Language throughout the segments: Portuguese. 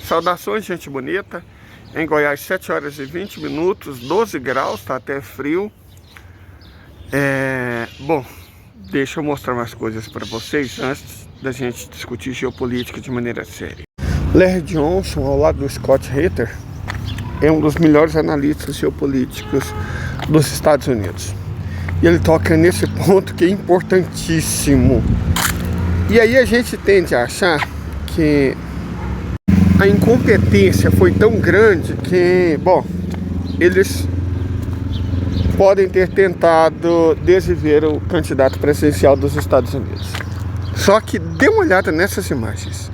Saudações, gente bonita. Em Goiás, 7 horas e 20 minutos, 12 graus, tá até frio. Bom, deixa eu mostrar umas coisas para vocês antes da gente discutir geopolítica de maneira séria. Larry Johnson, ao lado do Scott Ritter, é um dos melhores analistas geopolíticos dos Estados Unidos. E ele toca nesse ponto que é importantíssimo. E aí a gente tende a achar que a incompetência foi tão grande que, bom, eles podem ter tentado desviver o candidato presidencial dos Estados Unidos. Só que dê uma olhada nessas imagens.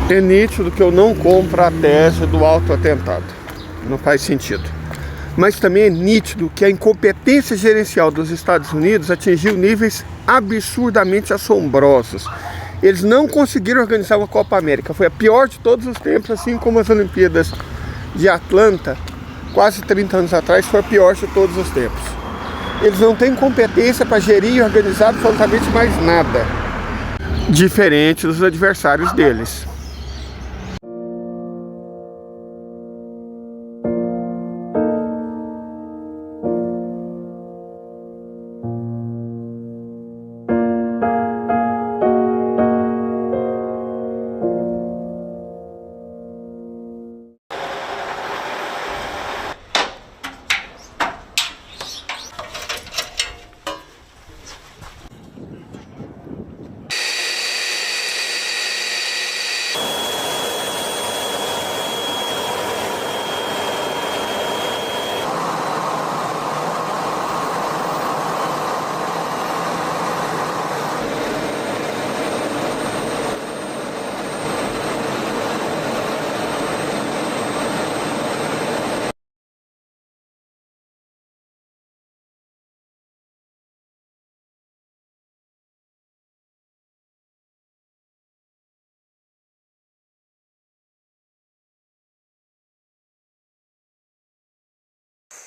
É nítido que eu não compro a tese do autoatentado. Não faz sentido. Mas também é nítido que a incompetência gerencial dos Estados Unidos atingiu níveis absurdamente assombrosos. Eles não conseguiram organizar uma Copa América. Foi a pior de todos os tempos, assim como as Olimpíadas de Atlanta, quase 30 anos atrás, foi a pior de todos os tempos. Eles não têm competência para gerir e organizar absolutamente mais nada. Diferente dos adversários deles.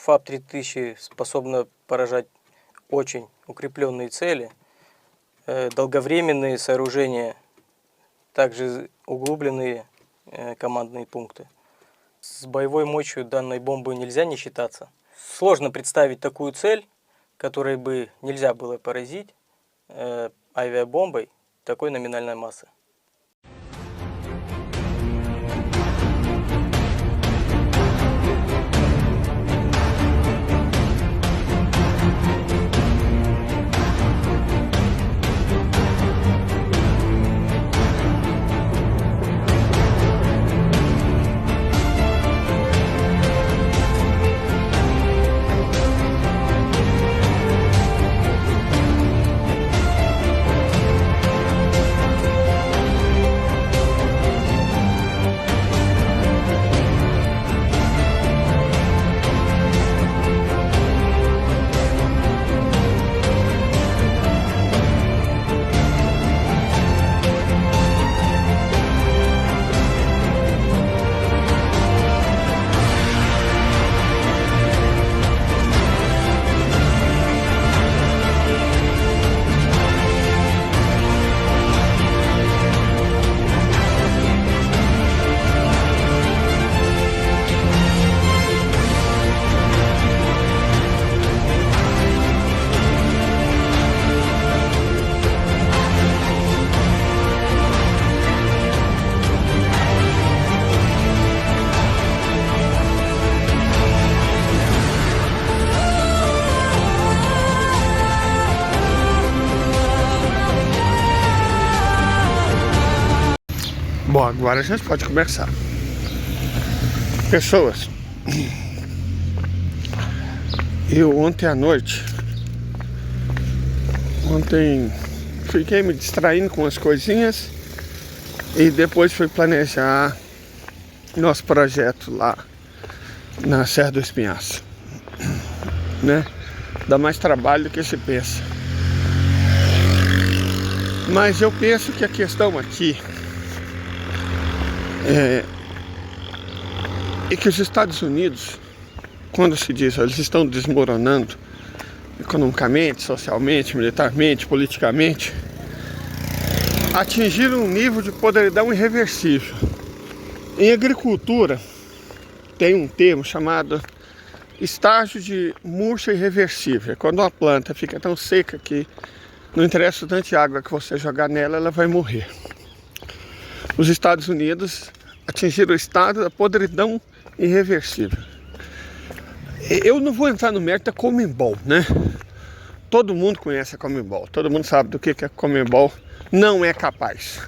ФАБ-3000 способна поражать очень укрепленные цели, долговременные сооружения, также углубленные командные пункты. С боевой мощью данной бомбы нельзя не считаться. Сложно представить такую цель, которой бы нельзя было поразить авиабомбой такой номинальной массы. Bom, agora a gente pode começar. Pessoas, eu ontem à noite, fiquei me distraindo com as coisinhas e depois fui planejar nosso projeto lá na Serra do Espinhaço, né? Dá mais trabalho do que se pensa. Mas eu penso que a questão aqui é que os Estados Unidos, quando se diz eles estão desmoronando economicamente, socialmente, militarmente, politicamente, atingiram um nível de podridão irreversível. Em agricultura tem um termo chamado estágio de murcha irreversível. É quando uma planta fica tão seca que não interessa o tanto de água que você jogar nela, ela vai morrer. Os Estados Unidos atingiram o estado da podridão irreversível. Eu não vou entrar no mérito da Conmebol, né? Todo mundo conhece a Conmebol, todo mundo sabe do que a Conmebol não é capaz.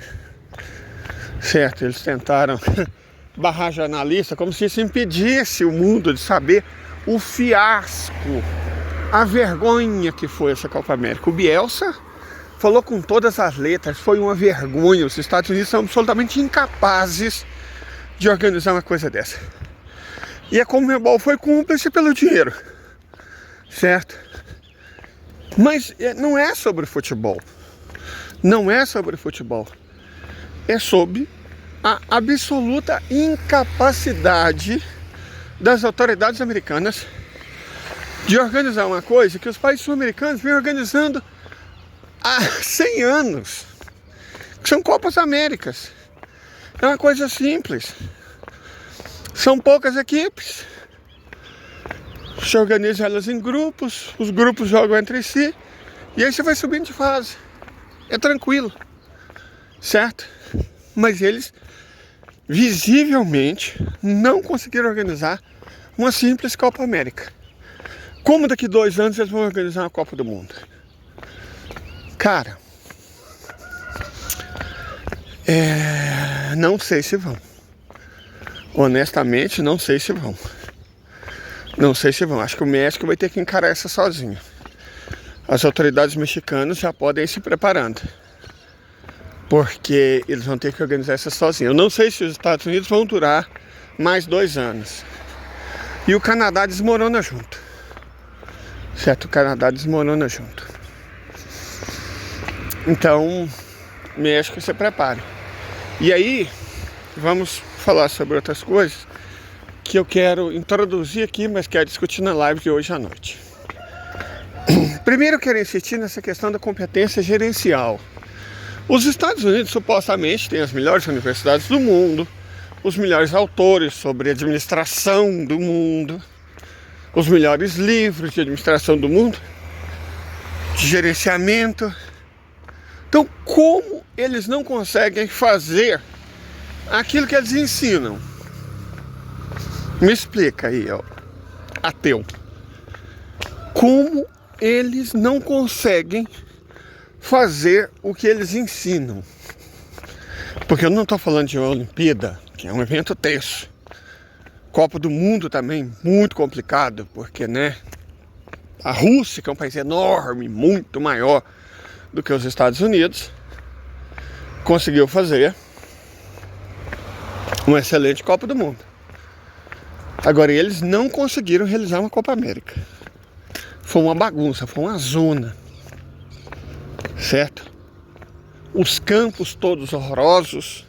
Certo, eles tentaram barrar jornalista como se isso impedisse o mundo de saber o fiasco, a vergonha que foi essa Copa América. O Bielsa falou com todas as letras, foi uma vergonha. Os Estados Unidos são absolutamente incapazes de organizar uma coisa dessa. E a Conmebol foi cúmplice pelo dinheiro, certo? Mas não é sobre futebol. Não é sobre futebol. É sobre a absoluta incapacidade das autoridades americanas de organizar uma coisa que os países sul-americanos vêm organizando há 100 anos, que são Copas Américas. É uma coisa simples. São poucas equipes, se organiza elas em grupos, os grupos jogam entre si, e aí você vai subindo de fase. É tranquilo, certo? Mas eles visivelmente não conseguiram organizar uma simples Copa América. Como daqui 2 anos eles vão organizar uma Copa do Mundo? Cara, não sei se vão. Honestamente, não sei se vão. Não sei se vão. Acho que o México vai ter que encarar essa sozinho. As autoridades mexicanas já podem ir se preparando, porque eles vão ter que organizar essa sozinho. Eu não sei se os Estados Unidos vão durar mais 2 anos. E o Canadá desmorona junto. Certo? O Canadá desmorona junto. Então, México, se prepare. E aí, vamos falar sobre outras coisas que eu quero introduzir aqui, mas quero discutir na live de hoje à noite. Primeiro eu quero insistir nessa questão da competência gerencial. Os Estados Unidos supostamente têm as melhores universidades do mundo, os melhores autores sobre administração do mundo, os melhores livros de administração do mundo, de gerenciamento. Então, como eles não conseguem fazer aquilo que eles ensinam? Me explica aí, ó, ateu. Como eles não conseguem fazer o que eles ensinam? Porque eu não estou falando de uma Olimpíada, que é um evento tenso. Copa do Mundo também, muito complicado, porque, né, a Rússia, que é um país enorme, muito maior do que os Estados Unidos, conseguiu fazer uma excelente Copa do Mundo. Agora, eles não conseguiram realizar uma Copa América. Foi uma bagunça, foi uma zona, certo? Os campos todos horrorosos,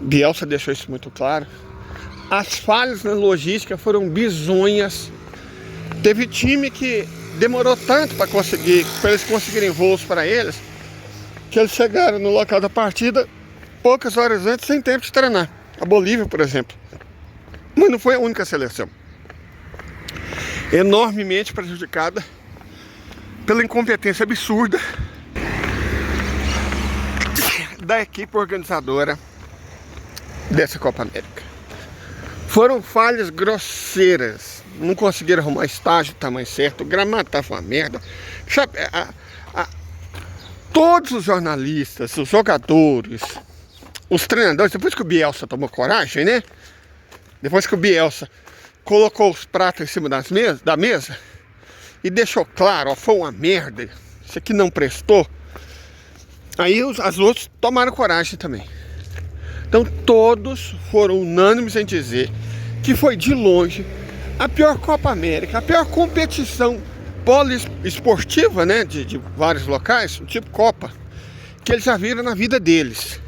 Bielsa deixou isso muito claro. As falhas na logística foram bizonhas. Teve time que demorou tanto para eles conseguirem voos para eles, que eles chegaram no local da partida poucas horas antes, sem tempo de treinar. A Bolívia, por exemplo. Mas não foi a única seleção. Enormemente prejudicada pela incompetência absurda da equipe organizadora dessa Copa América. Foram falhas grosseiras. Não conseguiram arrumar estágio do tamanho certo. O gramado estava uma merda. Sabe, todos os jornalistas, os jogadores, os treinadores, depois que o Bielsa tomou coragem, né? Depois que o Bielsa colocou os pratos em cima da mesa e deixou claro, ó, foi uma merda, isso aqui não prestou. Aí as outras tomaram coragem também. Então todos foram unânimes em dizer que foi de longe a pior Copa América, a pior competição poliesportiva, né, de vários locais, tipo Copa, que eles já viram na vida deles.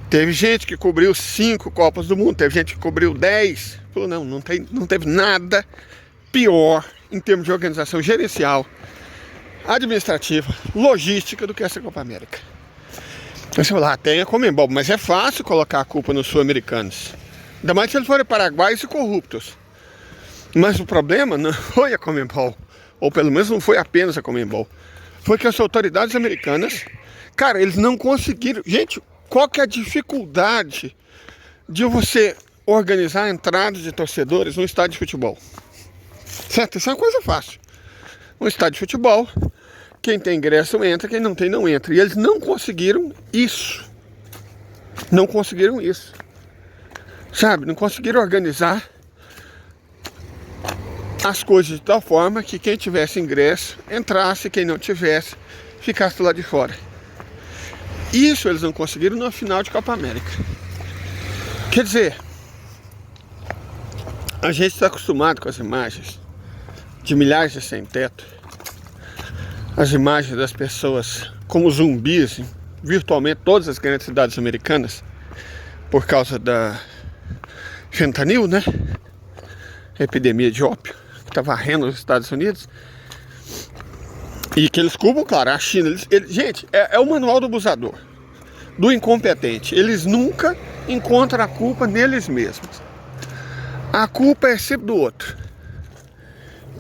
Teve gente que cobriu 5 Copas do Mundo, teve gente que cobriu 10. Falou, não teve nada pior em termos de organização gerencial, administrativa, logística do que essa Copa América. Você fala, tem a Conmebol, mas é fácil colocar a culpa nos sul-americanos. Ainda mais se eles forem paraguaios e corruptos. Mas o problema não foi a Conmebol, ou pelo menos não foi apenas a Conmebol. Foi que as autoridades americanas, cara, eles não conseguiram. Gente, qual que é a dificuldade de você organizar a entrada de torcedores num estádio de futebol? Certo? Isso é uma coisa fácil. Um estádio de futebol, quem tem ingresso entra, quem não tem não entra. E eles não conseguiram isso. Não conseguiram isso. Sabe? Não conseguiram organizar as coisas de tal forma que quem tivesse ingresso entrasse, quem não tivesse ficasse lá de fora. Isso eles não conseguiram no final de Copa América. Quer dizer, a gente está acostumado com as imagens de milhares de sem-teto, as imagens das pessoas como zumbis em virtualmente todas as grandes cidades americanas por causa da fentanil, né? Epidemia de ópio que está varrendo os Estados Unidos. E que eles culpam, claro, a China. Gente, é o manual do abusador, do incompetente. Eles nunca encontram a culpa neles mesmos. A culpa é sempre do outro.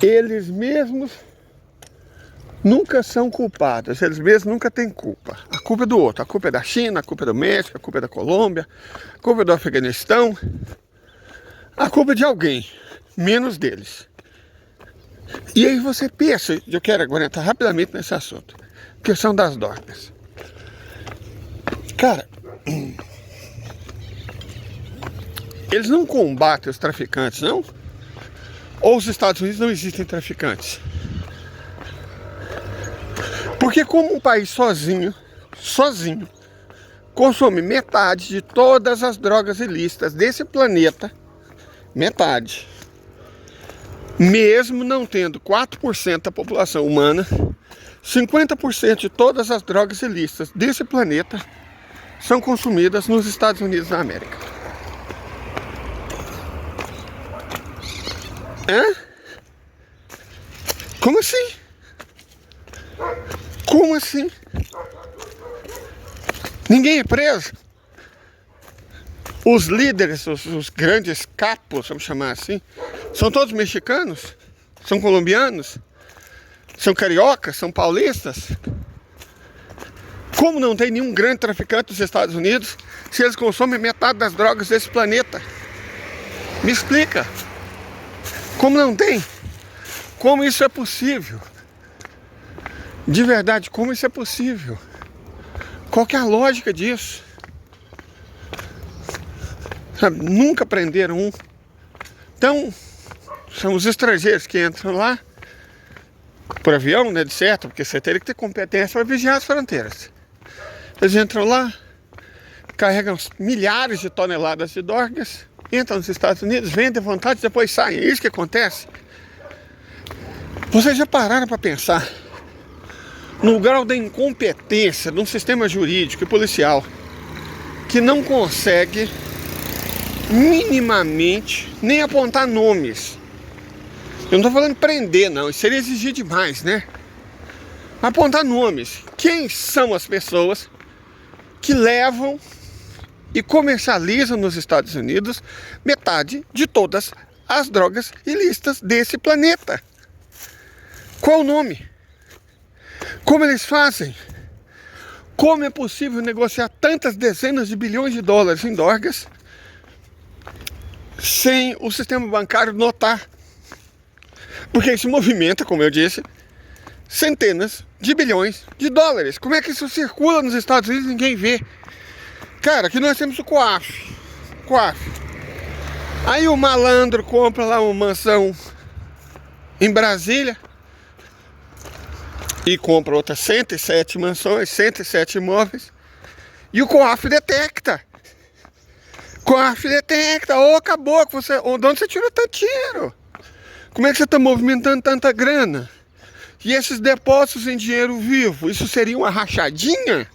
Eles mesmos nunca são culpados. Eles mesmos nunca têm culpa. A culpa é do outro. A culpa é da China, a culpa é do México, a culpa é da Colômbia, a culpa é do Afeganistão. A culpa é de alguém, menos deles. E aí você pensa, eu quero aguentar rapidamente nesse assunto, questão das drogas. Cara, eles não combatem os traficantes, não? Ou os Estados Unidos não existem traficantes? Porque como um país sozinho, consome metade de todas as drogas ilícitas desse planeta, metade, mesmo não tendo 4% da população humana, 50% de todas as drogas ilícitas desse planeta são consumidas nos Estados Unidos da América. Hã? Como assim? Como assim? Ninguém é preso? Os líderes, os grandes capos, vamos chamar assim, são todos mexicanos? São colombianos? São cariocas? São paulistas? Como não tem nenhum grande traficante dos Estados Unidos se eles consomem metade das drogas desse planeta? Me explica. Como não tem? Como isso é possível? De verdade, como isso é possível? Qual que é a lógica disso? Sabe, nunca prenderam um. Então, são os estrangeiros que entram lá por avião, né, de certo, porque você teria que ter competência para vigiar as fronteiras. Eles entram lá, carregam milhares de toneladas de drogas, entram nos Estados Unidos, vendem à vontade e depois saem. É isso que acontece. Vocês já pararam para pensar no grau da incompetência de um sistema jurídico e policial que não consegue minimamente nem apontar nomes? Eu não estou falando prender, não, isso seria exigir demais, né? Apontar nomes. Quem são as pessoas que levam e comercializam nos Estados Unidos metade de todas as drogas ilícitas desse planeta? Qual o nome? Como eles fazem? Como é possível negociar tantas dezenas de bilhões de dólares em drogas sem o sistema bancário notar? Porque isso movimenta, como eu disse, centenas de bilhões de dólares. Como é que isso circula nos Estados Unidos e ninguém vê? Cara, aqui nós temos o COAF. Aí o malandro compra lá uma mansão em Brasília, e compra outras 107 mansões, 107 imóveis. E o COAF detecta. COAF detecta. Ô, caboclo, de onde você tirou tanto dinheiro? Como é que você está movimentando tanta grana? E esses depósitos em dinheiro vivo, isso seria uma rachadinha?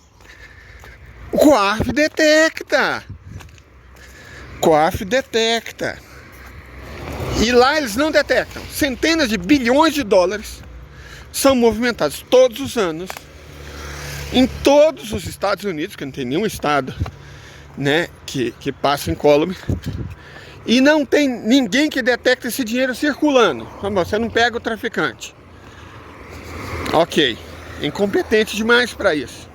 O COAF detecta. COAF detecta. E lá eles não detectam. Centenas de bilhões de dólares são movimentados todos os anos em todos os Estados Unidos, que não tem nenhum estado, né, que passa incólume. E não tem ninguém que detecte esse dinheiro circulando. Você não pega o traficante. Ok, incompetente demais para isso.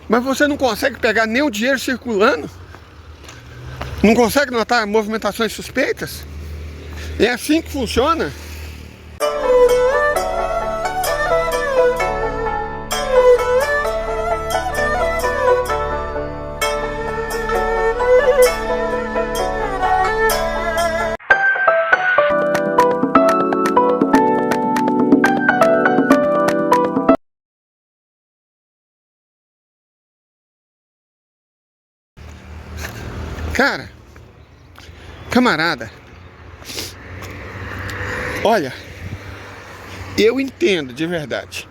Mas você não consegue pegar nem o dinheiro circulando? Não consegue notar movimentações suspeitas? É assim que funciona? Cara, camarada, olha, eu entendo de verdade.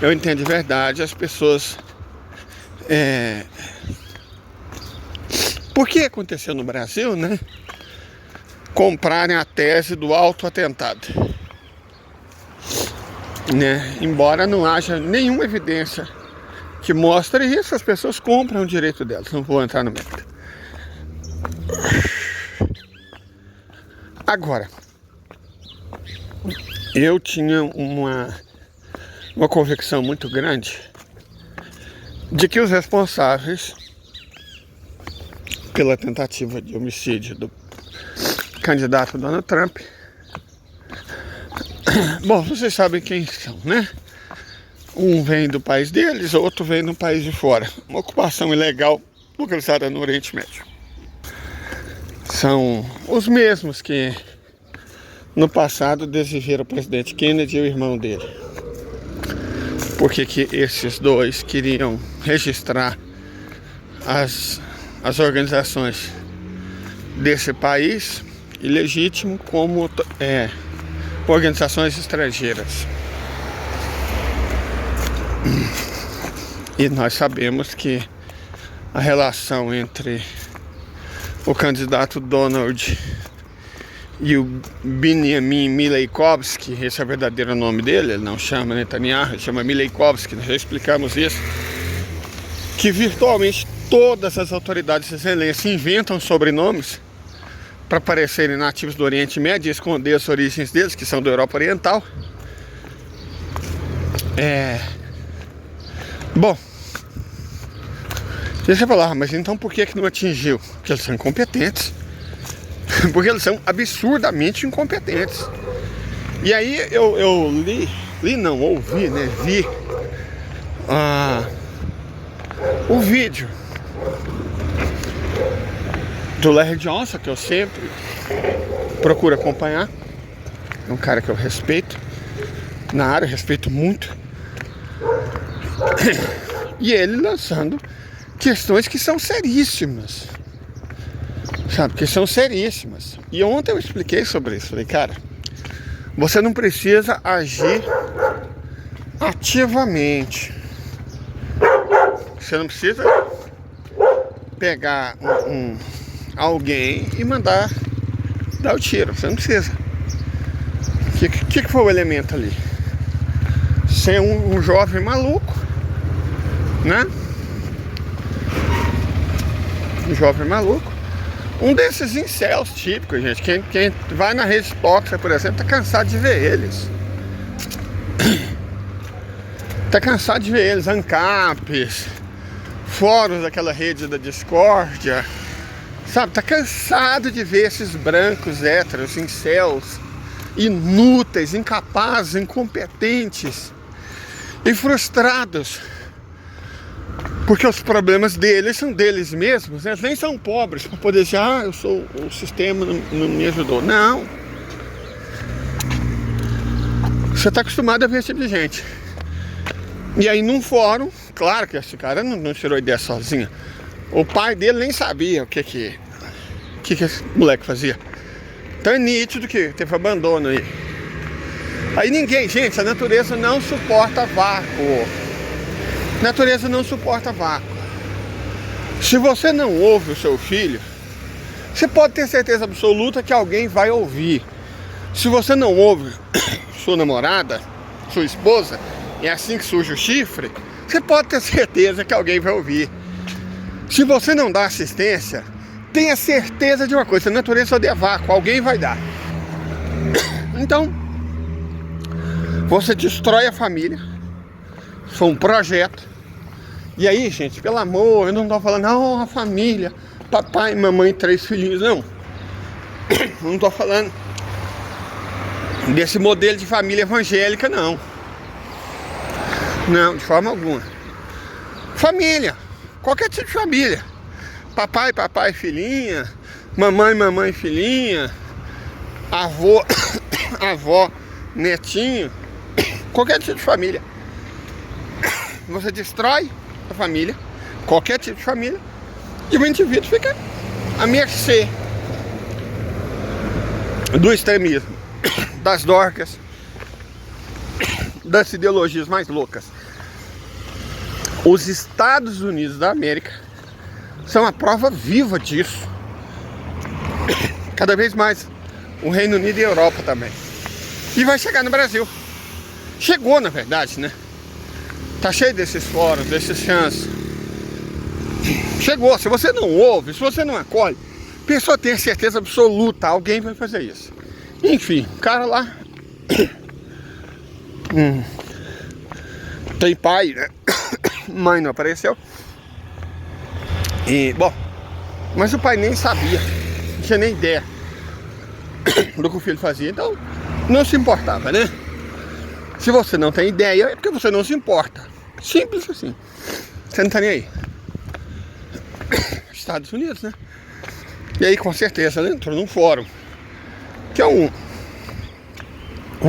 Eu entendo de verdade as pessoas. Por que aconteceu no Brasil, né? Comprarem a tese do autoatentado, né? Embora não haja nenhuma evidência que mostre isso, as pessoas compram o direito delas. Não vou entrar no mérito. Agora, eu tinha uma convicção muito grande de que os responsáveis pela tentativa de homicídio do candidato Donald Trump, bom, vocês sabem quem são, né? Um vem do país deles, outro vem do país de fora. Uma ocupação ilegal localizada no Oriente Médio. São os mesmos que no passado desviveram o presidente Kennedy e o irmão dele. Porque que esses dois queriam registrar as organizações desse país ilegítimo como organizações estrangeiras. E nós sabemos que a relação entre o candidato Donald e o Benjamin Milejkovski, esse é o verdadeiro nome dele, ele não chama Netanyahu, ele chama Milejkovski, nós já explicamos isso, que virtualmente todas as autoridades israelenses inventam sobrenomes para parecerem nativos do Oriente Médio e esconder as origens deles, que são da Europa Oriental. Bom, deixa eu falar, mas então por que não atingiu? Porque eles são incompetentes. Porque eles são absurdamente incompetentes. E aí eu ouvi, né? Vi o vídeo do Larry Johnson, que eu sempre procuro acompanhar. É um cara que eu respeito na área, eu respeito muito. E ele lançando questões que são seríssimas. Sabe, que são seríssimas. E ontem eu expliquei sobre isso. Falei, cara, você não precisa agir ativamente. Você não precisa pegar alguém e mandar dar o tiro. Você não precisa. O que foi o elemento ali? Ser um jovem maluco, né? Um jovem maluco. Um desses incels típicos, gente. Quem vai na rede tóxica, por exemplo, tá cansado de ver eles. Tá cansado de ver eles. ANCAPs, fóruns daquela rede da discórdia. Sabe, tá cansado de ver esses brancos héteros, incels, inúteis, incapazes, incompetentes e frustrados. Porque os problemas deles são deles mesmos, né? Eles nem são pobres para poder dizer, o sistema não me ajudou. Não. Você está acostumado a ver esse tipo de gente. E aí num fórum, claro que esse cara não tirou ideia sozinho. O pai dele nem sabia o que esse moleque fazia. Então é nítido que teve abandono aí. Aí ninguém, gente, a natureza não suporta vácuo. A natureza não suporta vácuo. Se você não ouve o seu filho, você pode ter certeza absoluta que alguém vai ouvir. Se você não ouve sua namorada, sua esposa, é assim que surge o chifre, você pode ter certeza que alguém vai ouvir. Se você não dá assistência, tenha certeza de uma coisa, a natureza odeia vácuo, alguém vai dar. Então, você destrói a família, foi um projeto. E aí, gente, pelo amor, eu não estou falando, a família, papai, mamãe, 3 filhinhos, não. Não estou falando desse modelo de família evangélica, não. Não, de forma alguma. Família, qualquer tipo de família. Papai, papai, filhinha, mamãe, filhinha, avô, avó, netinho, qualquer tipo de família. Você destrói a família, qualquer tipo de família, e o indivíduo fica à mercê do extremismo, das dorcas, das ideologias mais loucas. Os Estados Unidos da América são a prova viva disso. Cada vez mais o Reino Unido e a Europa também. E vai chegar no Brasil. Chegou, na verdade, né? Tá cheio desses fóruns, desses chances. Chegou. Se você não ouve, se você não acolhe, a pessoa tem certeza absoluta, alguém vai fazer isso. Enfim, o cara lá tem pai, né? Mãe não apareceu. E, bom, mas o pai nem sabia, não tinha nem ideia do que o filho fazia, então não se importava, né? Se você não tem ideia, é porque você não se importa. Simples assim. Você não tá nem aí. Estados Unidos, né? E aí, com certeza, ela entrou num fórum, que é um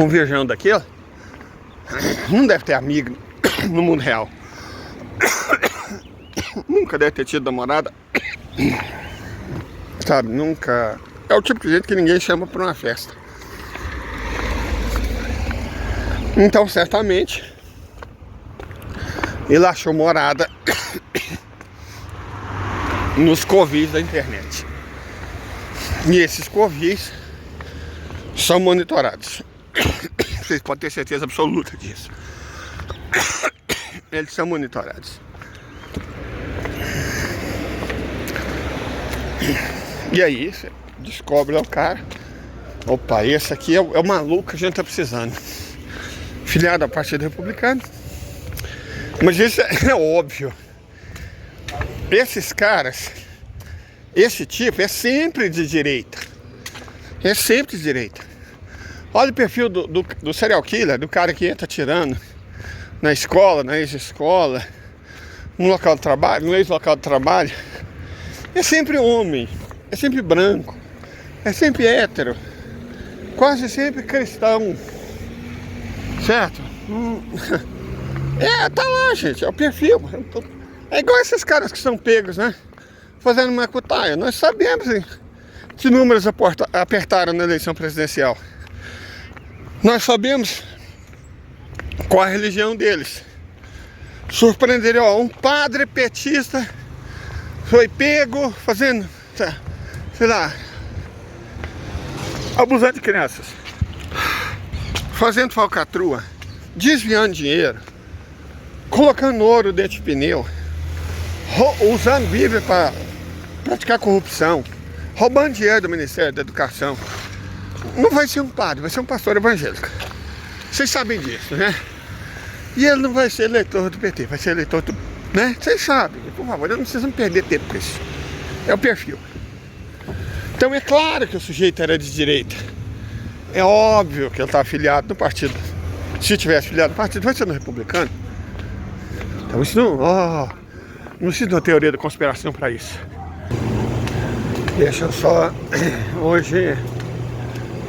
viajão daquele. Não deve ter amigo no mundo real. Nunca deve ter tido namorada. Sabe, nunca. É o tipo de gente que ninguém chama pra uma festa. Então, certamente, ele achou morada nos covis da internet. E esses covis são monitorados. Vocês podem ter certeza absoluta disso. Eles são monitorados. E aí, você descobre lá o cara. Opa, esse aqui é o maluco que a gente tá precisando. Filiado ao Partido Republicano. Mas isso é óbvio. Esses caras, esse tipo é sempre de direita. É sempre de direita. Olha o perfil do serial killer, do cara que entra atirando na escola, na ex-escola, no local de trabalho, no ex-local de trabalho. É sempre homem, é sempre branco, é sempre hétero, quase sempre cristão. Certo? Tá lá, gente, é o perfil. É igual esses caras que são pegos, né? Fazendo uma cutaia. Nós sabemos que números apertaram na eleição presidencial. Nós sabemos qual a religião deles. Surpreenderam, ó, um padre petista foi pego fazendo, sei lá, abusando de crianças, fazendo falcatrua, desviando dinheiro, colocando ouro dentro de pneu, usando Bíblia para praticar corrupção, roubando dinheiro do Ministério da Educação. Não vai ser um padre, vai ser um pastor evangélico. Vocês sabem disso, né? E ele não vai ser eleitor do PT, vai ser eleitor do... né? Vocês sabem, por favor, não precisam perder tempo com isso. É o perfil. Então é claro que o sujeito era de direita. É óbvio que ele está afiliado no partido. Se tivesse afiliado no partido, vai ser no republicano. Então isso não precisa de uma teoria da conspiração para isso. Deixa eu só... Hoje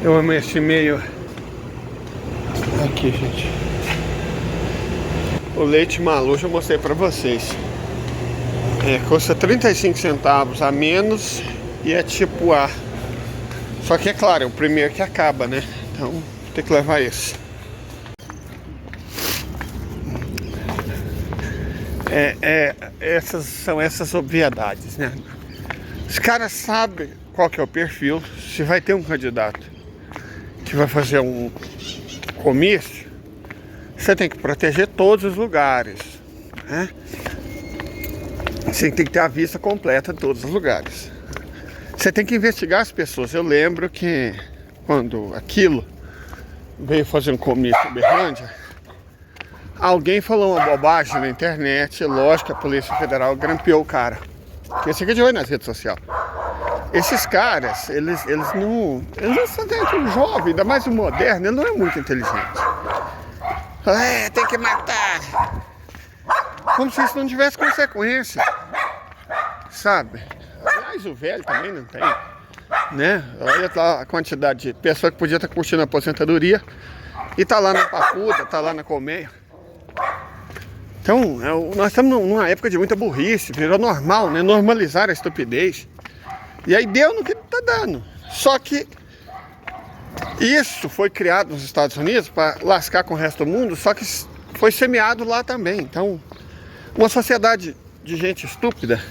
eu amanheci meio... Aqui, gente. O leite Malu já mostrei pra vocês. Custa 35 centavos a menos e é tipo A. Só que é claro, é o primeiro que acaba, né? Então tem que levar esse. Essas obviedades, né? Os caras sabem qual que é o perfil. Se vai ter um candidato que vai fazer um comício, você tem que proteger todos os lugares, né? Você tem que ter a vista completa de todos os lugares. Você tem que investigar as pessoas. Eu lembro que quando Aquilo veio fazer um comício em Uberlândia, alguém falou uma bobagem na internet. Lógico que a Polícia Federal grampeou o cara. Porque você fica de olho nas redes sociais. Esses caras, eles não são dentro do jovem, ainda mais o moderno, ele não é muito inteligente. Tem que matar. Como se isso não tivesse consequência. Sabe? Aliás, o velho também não tem. Né? Olha lá a quantidade de pessoa que podia estar curtindo a aposentadoria e tá lá na papuda, tá lá na colmeia. Então, nós estamos numa época de muita burrice, virou normal, né? Normalizar a estupidez. E aí deu no que tá dando. Só que isso foi criado nos Estados Unidos para lascar com o resto do mundo, só que foi semeado lá também. Então, uma sociedade de gente estúpida,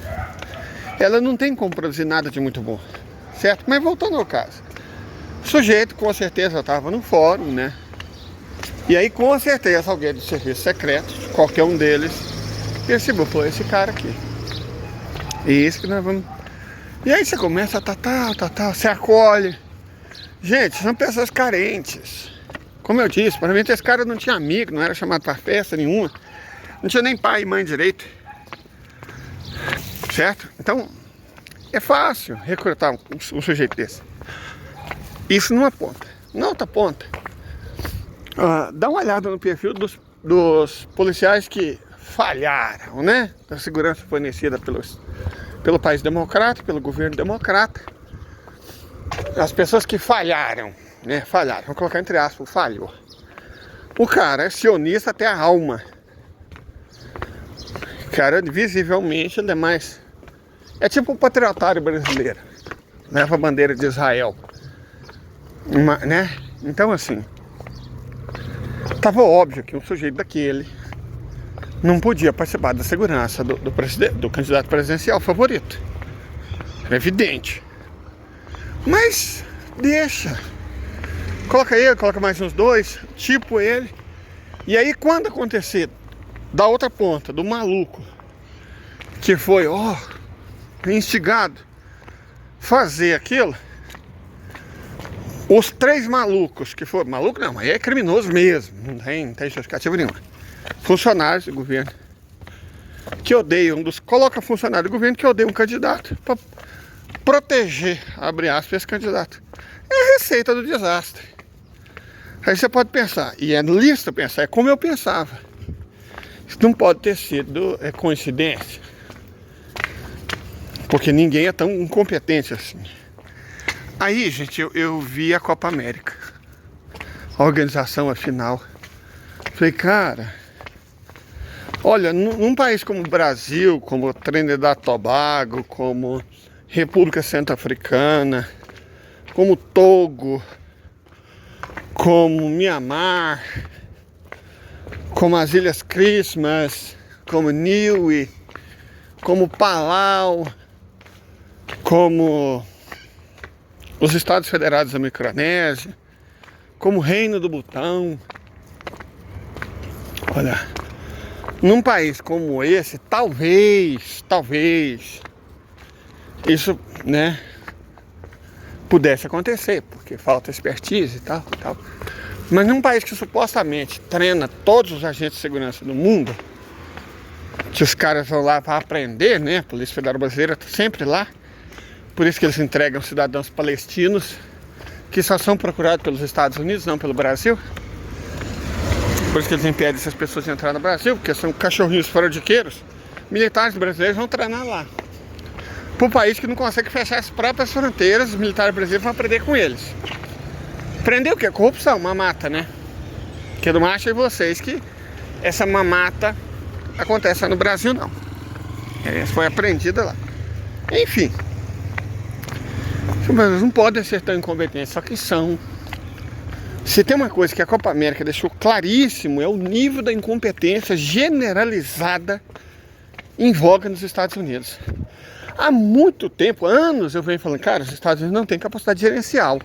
ela não tem como produzir nada de muito bom, certo? Mas voltando ao caso, o sujeito com certeza estava no fórum, né? E aí com certeza alguém do serviço secreto, qualquer um deles, percebeu, foi esse cara aqui. E isso que nós vamos... E aí você começa a tal, você acolhe. Gente, são pessoas carentes. Como eu disse, provavelmente esse cara não tinha amigo, não era chamado para festa nenhuma. Não tinha nem pai e mãe direito. Certo? Então, é fácil recrutar um sujeito desse. Isso numa ponta. Na outra ponta, dá uma olhada no perfil dos policiais que falharam, né? Da segurança fornecida pelo país democrata, pelo governo democrata. As pessoas que falharam, né? Falharam, vou colocar entre aspas, falhou. O cara é sionista até a alma. O cara, visivelmente, ele é mais... É tipo o patriotário brasileiro. Leva a bandeira de Israel. Né? Então, assim... Tava óbvio que um sujeito daquele não podia participar da segurança do candidato presidencial favorito. Era evidente. Mas deixa. Coloca ele, coloca mais uns dois, tipo ele. E aí quando acontecer da outra ponta, do maluco, que foi, instigado fazer aquilo, os três malucos que foram, maluco não, mas é criminoso mesmo, não tem justificativa nenhuma. Funcionários do governo que odeiam, coloca funcionário do governo que odeia um candidato para proteger, abre aspas, esse candidato. É a receita do desastre. Aí você pode pensar, e é lícito pensar, é como eu pensava. Isso não pode ter sido coincidência. Porque ninguém é tão incompetente assim. Aí, gente, eu vi a Copa América. A organização, a final. Falei, cara... Olha, num país como o Brasil, como Trinidad e Tobago, como República Centro-Africana, como Togo, como Mianmar, como as Ilhas Christmas, como Niue, como Palau, como os Estados Federados da Micronésia, como Reino do Butão. Olha, num país como esse, talvez isso, né, pudesse acontecer, porque falta expertise e tal. Mas num país que supostamente treina todos os agentes de segurança do mundo, que os caras vão lá para aprender, né? A Polícia Federal Brasileira está sempre lá. Por isso que eles entregam cidadãos palestinos que só são procurados pelos Estados Unidos, não pelo Brasil. Por isso que eles impedem essas pessoas de entrar no Brasil, porque são cachorrinhos farodiqueiros. Militares brasileiros vão treinar lá. Para um país que não consegue fechar as próprias fronteiras, os militares brasileiros vão aprender com eles. Prender o quê? Corrupção, uma mata, né? Que não acham vocês que essa mamata acontece no Brasil, não. Foi aprendida lá. Enfim, mas não podem ser tão incompetentes, só que são. Se tem uma coisa que a Copa América deixou claríssimo, é o nível da incompetência generalizada em voga nos Estados Unidos. Há muito tempo, anos, eu venho falando, cara, os Estados Unidos não têm capacidade gerencial.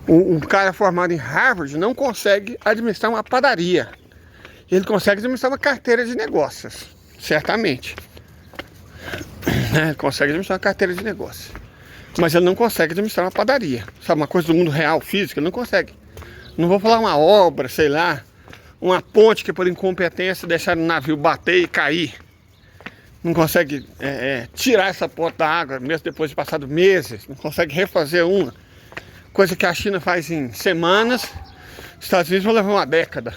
Um cara formado em Harvard não consegue administrar uma padaria. Ele consegue administrar uma carteira de negócios, certamente. Ele consegue administrar uma carteira de negócios. Mas ele não consegue administrar uma padaria. Sabe, uma coisa do mundo real, físico, ele não consegue. Não vou falar uma obra, sei lá, uma ponte que por incompetência deixaram o navio bater e cair. Não consegue tirar essa ponte da água, mesmo depois de passado meses. Não consegue refazer uma. Coisa que a China faz em semanas, os Estados Unidos vão levar uma década.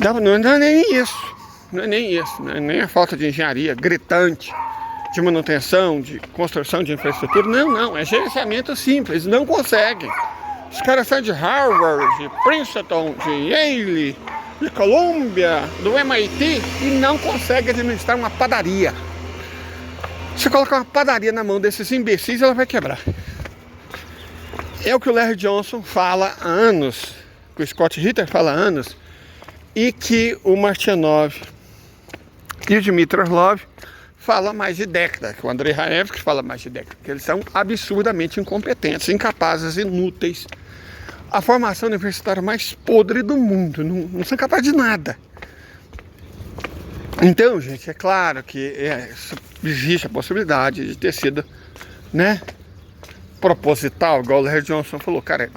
Não é nem isso. Não é nem isso. Não é nem a falta de engenharia gritante, de manutenção, de construção de infraestrutura. Não. É gerenciamento simples. Eles não conseguem. Os caras saem de Harvard, de Princeton, de Yale, de Columbia, do MIT e não conseguem administrar uma padaria. Se colocar uma padaria na mão desses imbecis, ela vai quebrar. É o que o Larry Johnson fala há anos, que o Scott Ritter fala há anos, e que o Martyanov e o Dmitry Orlov fala há mais de década, que o Andrei Raevski fala há mais de década, que eles são absurdamente incompetentes, incapazes, inúteis. A formação universitária mais podre do mundo, não são capazes de nada. Então, gente, é claro que existe a possibilidade de ter sido, proposital, igual o Larry Johnson falou. Cara,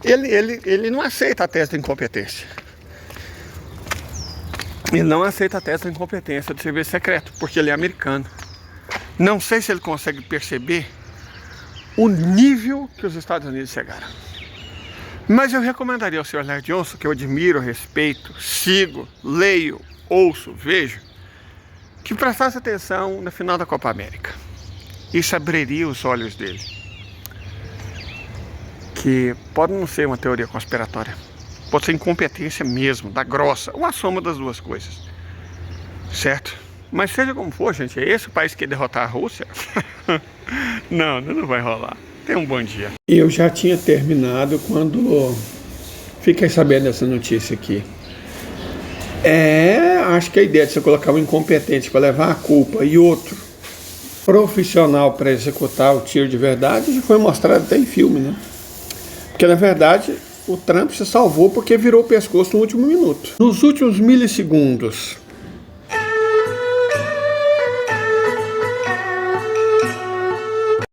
ele não aceita a tese da incompetência. Ele não aceita a tese da incompetência do serviço secreto, porque ele é americano. Não sei se ele consegue perceber o nível que os Estados Unidos chegaram. Mas eu recomendaria ao senhor Larry Johnson, que eu admiro, respeito, sigo, leio, ouço, vejo, que prestasse atenção na final da Copa América. Isso abriria os olhos dele. Que pode não ser uma teoria conspiratória. Pode ser incompetência mesmo, da grossa, ou a soma das duas coisas. Certo? Mas seja como for, gente, é esse o país que quer derrotar a Rússia? Não vai rolar. Tenha um bom dia. Eu já tinha terminado quando fiquei sabendo dessa notícia aqui. Acho que a ideia de você colocar um incompetente para levar a culpa e outro profissional para executar o tiro de verdade já foi mostrado até em filme, né? Porque na verdade o Trump se salvou porque virou o pescoço no último minuto. Nos últimos milissegundos